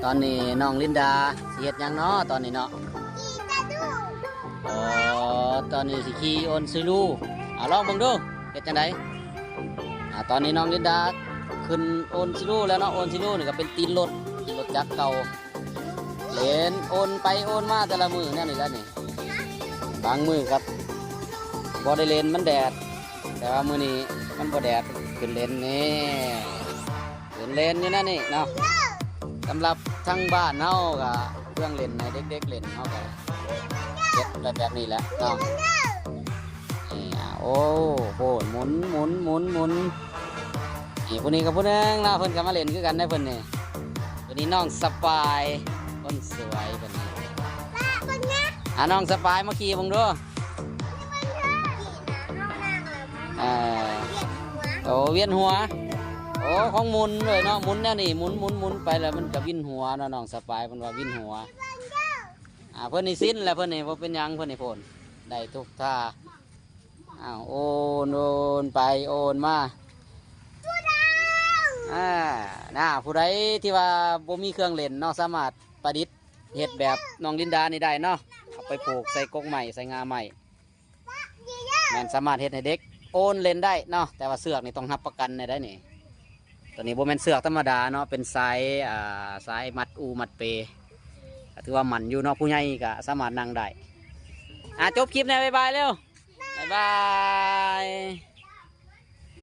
ตอนนี้น้องลินดาสิเฮ็ดหยังเนาะตอนนี้เนาะอ๋อตอนนี้สิขี่โอนซิลูลองเบิ่งดูเฮ็ดจังไดตอนนี้น้องลินดาขึ้นโอนซิลูแล้วเนาะโอนซิลูนี่ก็เป็นตีนรถจักรเก่าเลนโอนไปโอนมาแต่ละมือเนี่ยนี่แล้วนี่บางมือครับบ่ได้เลนมันแดดแต่ว่ามือนี้มันบ่แดดขึ้นเลนนี่ขึ้นเลนอยู่นั่นนี่เนาะสำหรับทั้งบ้านเฮาก็เครื่องเล่นในเด็กๆเล่นเฮาก็เก็บได้แบบนี้แหละเนาะนี่โอ้โหหมุนนี่ผู้นี้กับผู้นึงนะเพิ่นก็มาเล่นคือกันได้เพิ่นนี่ตัวนี้น้องสปายคนสวยเพิ่นนี่น้องสปายมาขี่เบิ่งดูโอ้เวียนหัวโอ้ของหมุนเลยเนาะหมุนแล้วนี่หมุนไปแล้วมันก็วิ่นหัวเนาะน้องสปายเพิ่นว่าวิ่นหัวเพิ่นนี่สิ้นแล้วเพิ่นนี่บ่เป็นหยังเพิ่นนี่พ่นได้ทุกท่าโอนไปโอนมาผู้ใดที่ว่าบ่มีเครื่องเล่นเนาะสามารถประดิษฐ์เฮ็ดแบบน้องลินดานี่ได้เนาะเอาไปผูกใส่กรงใหม่ใส่งาใหม่แม่นสามารถเฮ็ดให้เด็กโอนเล่นได้เนาะแต่ว่าเสือกนี่ต้องรับประกันได้นี่ตัวนี้บ่แม่นเสือกธรรมดาเนาะเป็นสายมัดมัดเปถือว่ามันอยู่เนาะผู้ใหญ่ก็สามารถนั่งได้จบคลิปแล้วบ๊ายบายเร็วบ๊ายบาย